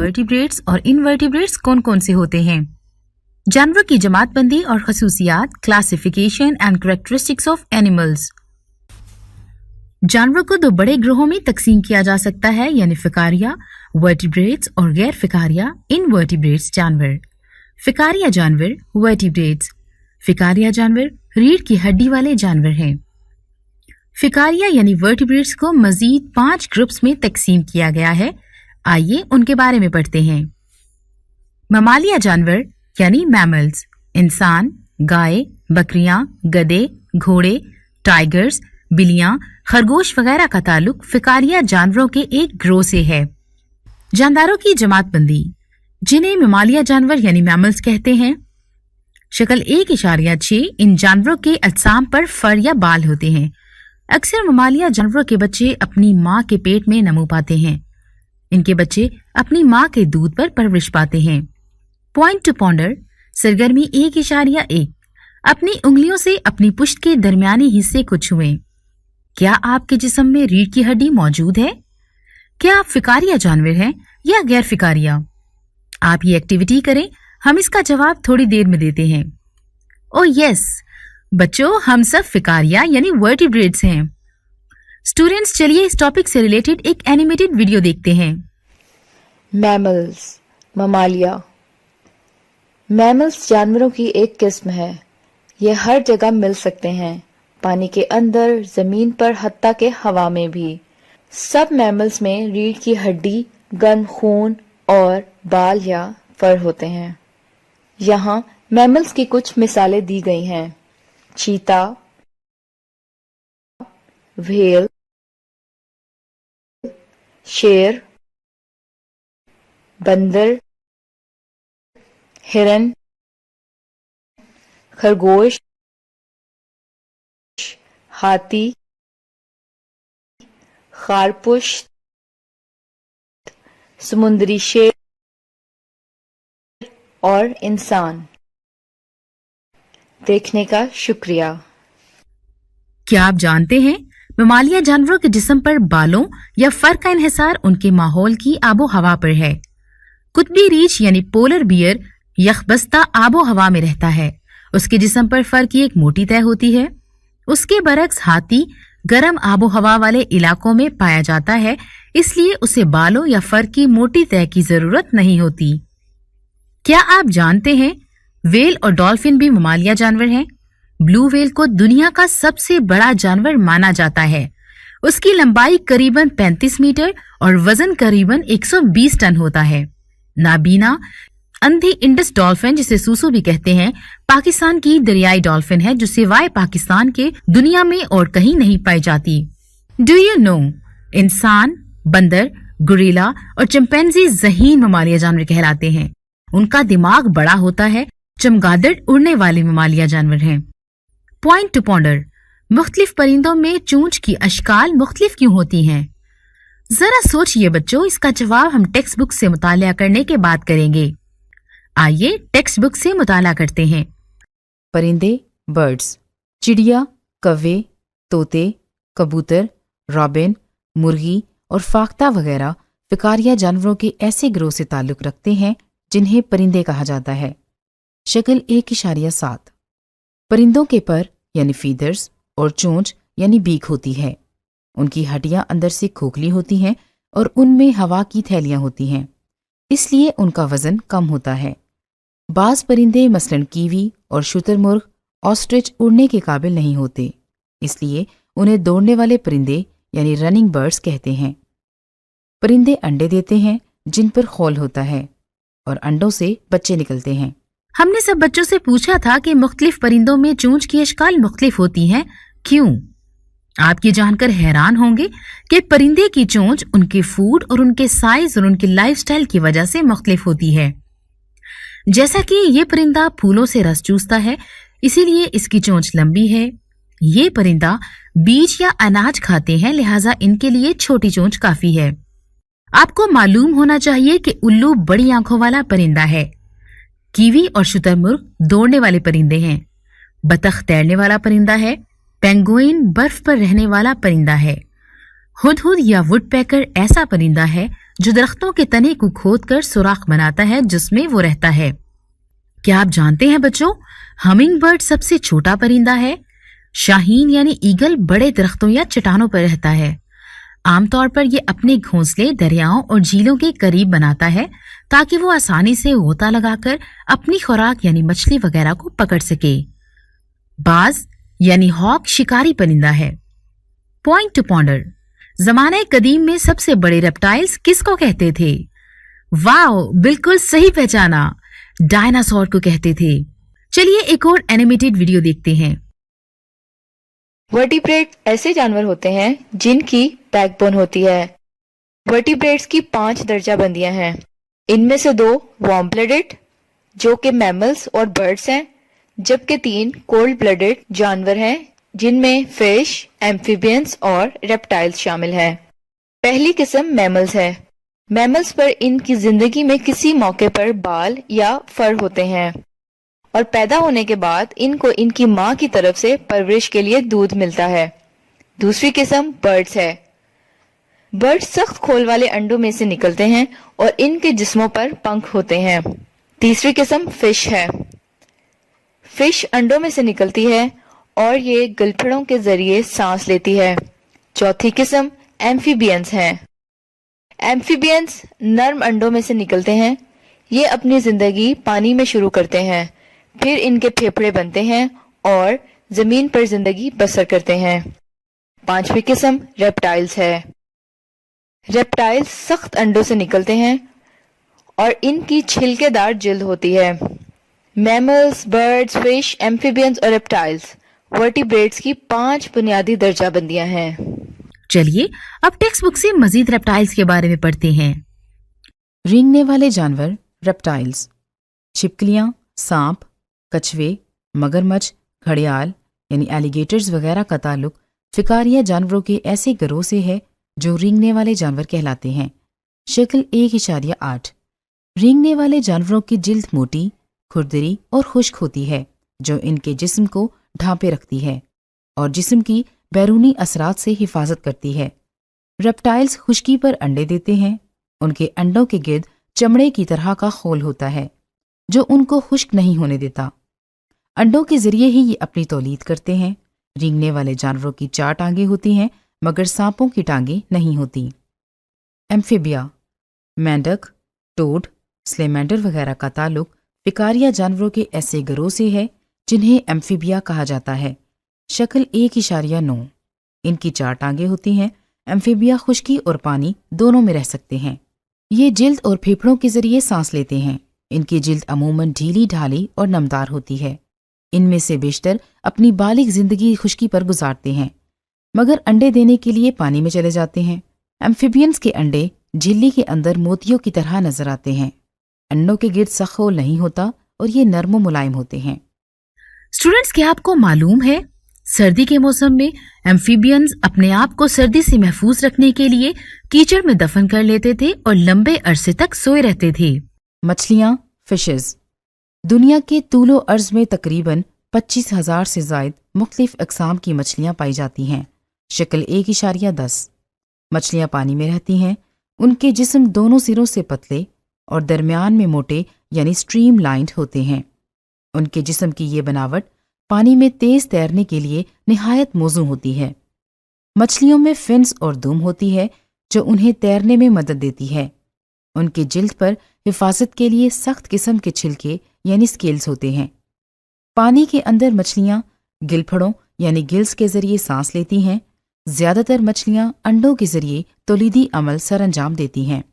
Vertebrates और invertebrates कौन कौन से होते हैं? जानवरों की जमात बंदी और खसूसियात, classification and characteristics of animals. जानवरों को 2 बड़े ग्रोहों में तकसीम किया जा सकता है, यानी फिकारिया वर्टिब्रेट्स और गैर फिकारिया इनवर्टिब्रेट्स जानवर। फिकारिया जानवर वर्टिब्रेट्स। फिकारिया जानवर रीढ़ की हड्डी वाले जानवर हैं। फिकारिया यानी वर्टिब्रेट्स को मजीद 5 ग्रुप्स में तकसीम किया गया है। आइए उनके बारे में पढ़ते हैं। ममालिया जानवर यानी मैमल्स, इंसान, गाय, बकरियां, गधे, घोड़े, टाइगर्स, बिल्लियां, खरगोश वगैरह का ताल्लुक फिकारिया जानवरों के एक ग्रोह से है। जानदारों की जमात बंदी, जिन्हें ममालिया जानवर यानी मैमल्स कहते हैं। शक्ल 1.6 इन जानवरों के अजसाम पर फर या बाल होते हैं। अक्सर ममालिया जानवरों के बच्चे अपनी माँ के पेट में नमू पाते हैं। इनके बच्चे अपनी माँ के दूध पर परवरिश पाते हैं। पॉइंट टू पॉन्डर, सरगर्मी 1.1। अपनी उंगलियों से अपनी पुश्त के दरमियानी हिस्से को छुएं। क्या आपके जिस्म में रीढ़ की हड्डी मौजूद है? क्या आप फिकारिया जानवर हैं या गैर फिकारिया? आप ये एक्टिविटी करें, हम इसका जवाब थोड़ी देर में देते हैं। ओह यस बच्चों, हम सब फिकारिया यानी वर्टिब्रेट्स हैं। स्टूडेंट्स, चलिए इस टॉपिक से रिलेटेड एक एनिमेटेड वीडियो देखते हैं। मैमल्स, ममालिया। मैमल्स जानवरों की एक किस्म है। ये हर जगह मिल सकते हैं, पानी के अंदर, जमीन पर, हत्ता के हवा में भी। सब मैमल्स में रीढ़ की हड्डी, गर्म खून और बाल या फर होते हैं। यहाँ मैमल्स की कुछ मिसालें दी गई हैं। चीता, व्हेल, शेर, बंदर, हिरन, खरगोश, हाथी, खारपुश, समुद्री शेर और इंसान। देखने का शुक्रिया। क्या आप जानते हैं ममालिया जानवरों के जिस्म पर बालों या फर का इन्हिसार उनके माहौल की आबो हवा पर है। कुतबी रीछ यानी पोलर बियर यखबस्ता आबो हवा में रहता है। उसके जिस्म पर फर की एक मोटी तह होती है। उसके बरक्स हाथी गर्म आबो हवा वाले इलाकों में पाया जाता है, इसलिए उसे बालों या फर की मोटी तह की जरूरत नहीं होती। क्या आप जानते हैं व्हेल और डॉल्फिन भी ममालिया जानवर हैं? ब्लू व्हेल को दुनिया का सबसे बड़ा जानवर माना जाता है। उसकी लंबाई करीबन 35 मीटर और वजन करीबन 120 टन होता है। नाबीना अंधी इंडस डॉल्फिन, जिसे सूसू भी कहते हैं, पाकिस्तान की दरियाई डॉल्फिन है जो सिवाय पाकिस्तान के दुनिया में और कहीं नहीं पाई जाती। डू यू नो इंसान, बंदर, गोरिल्ला और चिंपैंजी ज़हीन ममालिया जानवर कहलाते हैं। उनका दिमाग बड़ा होता है। चमगादड़ उड़ने वाले ममालिया जानवर हैं। पॉइंट टू पॉन्डर, मुख्तलिफ परिंदों में चूंच की अशकाल मुख्तलिफ क्यों होती हैं? जरा सोचिए बच्चों, इसका जवाब हम टेक्स्ट बुक से मुतालिया करने के बाद करेंगे। आइए टेक्स्ट बुक से मुताला करते हैं। परिंदे, बर्ड्स, चिड़िया, कौवे, तोते, कबूतर, रॉबिन, मुर्गी और फाख्ता वगैरह फिकारिया जानवरों के ऐसे ग्रोह से ताल्लुक रखते हैं जिन्हें परिंदे कहा जाता है। शक्ल 1.7। परिंदों के पर यानी फीदर्स और चोंच यानी बीक होती है। उनकी हड्डियां अंदर से खोखली होती हैं और उनमें हवा की थैलियां होती हैं, इसलिए उनका वजन कम होता है। बाज परिंदे मसलन कीवी और शुतुरमुर्ग, ऑस्ट्रिच उड़ने के काबिल नहीं होते, इसलिए उन्हें दौड़ने वाले परिंदे यानी रनिंग बर्ड्स कहते हैं। परिंदे अंडे देते हैं जिन पर खोल होता है और अंडों से बच्चे निकलते हैं। हमने सब बच्चों से पूछा था कि मुख्तलिफ परिंदों में चोंच की अशकाल मुख्तलिफ होती हैं, क्यों? आप ये जानकर हैरान होंगे कि परिंदे की चोंच उनके फूड और उनके साइज और उनके लाइफस्टाइल की वजह से मुख्तलिफ होती है। जैसा कि ये परिंदा फूलों से रस चूसता है, इसीलिए इसकी चोंच लंबी है। ये परिंदा बीज या अनाज खाते हैं, लिहाजा इनके लिए छोटी चोंच काफी है। आपको मालूम होना चाहिए कि उल्लू बड़ी आंखों वाला परिंदा है। कीवी और शुतुरमुर्ग दौड़ने वाले परिंदे हैं। बतख तैरने वाला परिंदा है। पेंगुइन बर्फ पर रहने वाला परिंदा है। हुदहुद या वुडपेकर ऐसा परिंदा है जो दरख्तों के तने को खोदकर सुराख बनाता है जिसमें वो रहता है। क्या आप जानते हैं बच्चों, हमिंग बर्ड सबसे छोटा परिंदा है। शाहीन यानी ईगल बड़े दरख्तों या चट्टानों पर रहता है। आमतौर पर ये अपने घोंसले दरियाओं और झीलों के करीब बनाता है ताकि वो आसानी से गोता लगाकर अपनी खुराक यानी मछली वगैरह को पकड़ सके। बाज यानी हॉक शिकारी परिंदा है। पॉइंट टू पॉन्डर, जमाने कदीम में सबसे बड़े रेप्टाइल्स किसको कहते थे? वाओ, बिल्कुल सही पहचाना, डायनासोर को कहते थे। चलिए एक और एनिमेटेड वीडियो देखते हैं। वर्टिब्रेट ऐसे जानवर होते हैं जिनकी बैकबोन होती है। वर्टिब्रेट्स की 5 दर्जाबंदियां हैं। इनमें से 2 वार्म ब्लडेड जो कि मैमल्स और बर्ड्स हैं, जबकि 3 कोल्ड ब्लडेड जानवर हैं जिनमें फिश, एम्फीबियंस और रेप्टाइल्स शामिल हैं। पहली किस्म मैमल्स है। मैमल्स पर इनकी जिंदगी में किसी मौके पर बाल या फर होते हैं और पैदा होने के बाद इनको इनकी माँ की तरफ से परवरिश के लिए दूध मिलता है। दूसरी किस्म बर्ड्स है। बर्ड्स सख्त खोल वाले अंडों में से निकलते हैं और इनके जिस्मों पर पंख होते हैं। तीसरी किस्म फिश है। फिश अंडों में से निकलती है और ये गलफड़ों के जरिए सांस लेती है। चौथी किस्म एम्फीबियंस है। एम्फीबियंस नर्म अंडों में से निकलते हैं। ये अपनी जिंदगी पानी में शुरू करते हैं, फिर इनके फेफड़े बनते हैं और जमीन पर जिंदगी बसर करते हैं। पांचवी किस्म रेप्टाइल्स है। रेप्टाइल्स सख्त अंडों से निकलते हैं और इनकी छिलकेदार जिल्द होती है। मैमल्स, बर्ड्स, फिश, एम्फीबियंस और रेप्टाइल्स वर्टिब्रेट्स की 5 बुनियादी दर्जाबंदियां हैं। चलिए अब टेक्स्ट बुक से मजीद रेप्टाइल्स के बारे में पढ़ते हैं। रेंगने वाले जानवर रेप्टाइल्स। छिपकलियां, सांप, कछुए, मगरमच्छ, घड़ियाल यानी एलिगेटर्स वगैरह का ताल्लुक फिकारिया जानवरों के ऐसे गिरोह से है जो रेंगने वाले जानवर कहलाते हैं। शक्ल 1.8। रेंगने वाले जानवरों की जिल्द मोटी, खुरदरी और खुश्क होती है जो इनके जिस्म को ढांपे रखती है और जिस्म की बैरूनी असरात से हिफाजत करती है। रेप्टाइल्स खुश्की पर अंडे देते हैं। उनके अंडों के गिर्द चमड़े की तरह का खोल होता है जो उनको खुश्क नहीं होने देता। अंडों के जरिए ही ये अपनी तौलीद करते हैं। रेंगने वाले जानवरों की 4 टांगें होती हैं मगर सांपों की टांगें नहीं होती। एम्फीबिया, मेंढक, टोड, स्लेमेंडर वगैरह का ताल्लुक फिकारिया जानवरों के ऐसे गिरोह से है जिन्हें एम्फीबिया कहा जाता है। शक्ल 1.9। इनकी 4 टांगें होती हैं। एम्फीबिया खुश्की और पानी दोनों में रह सकते हैं। ये जिल्द और फेफड़ों के जरिए सांस लेते हैं। इनकी जिल्द अमूमन ढीली ढाली और नमदार होती है। इनमें से बेशतर अपनी बालिग जिंदगी खुश्की पर गुजारते हैं मगर अंडे देने के लिए पानी में चले जाते हैं। एम्फीबियंस के अंडे झिल्ली के अंदर मोतियों की तरह नजर आते हैं। अंडों के गिर्द सख्त खोल नहीं होता और ये नर्म और मुलायम होते हैं। स्टूडेंट्स, क्या आपको मालूम है सर्दी के मौसम में एम्फीबियंस अपने आप को सर्दी से महफूज रखने के लिए कीचड़ में दफन कर लेते थे और लंबे अरसे तक सोए रहते थे। मछलियां, फिशेस। दुनिया के तूलो अर्ज में तकरीबन 25,000 से ज़ायद मुख्तलिफ अक़साम की मछलियां पाई जाती हैं। शक्ल 1.10। मछलियां पानी में रहती हैं। उनके जिस्म दोनों सिरों से पतले और दरमियान में मोटे यानी स्ट्रीम लाइंड होते हैं। उनके जिस्म की ये बनावट पानी में तेज तैरने के लिए निहायत मौजू होती है। मछलियों में फिन्स और दुम होती है जो उन्हें तैरने में मदद देती है। उनके जिल्द पर हिफाजत के लिए सख्त किस्म के छिलके यानी स्केल्स होते हैं। पानी के अंदर मछलियां गिलफड़ों यानी गिल्स के जरिए सांस लेती हैं। ज्यादातर मछलियां अंडों के जरिए तौलीदी अमल सर अंजाम देती हैं।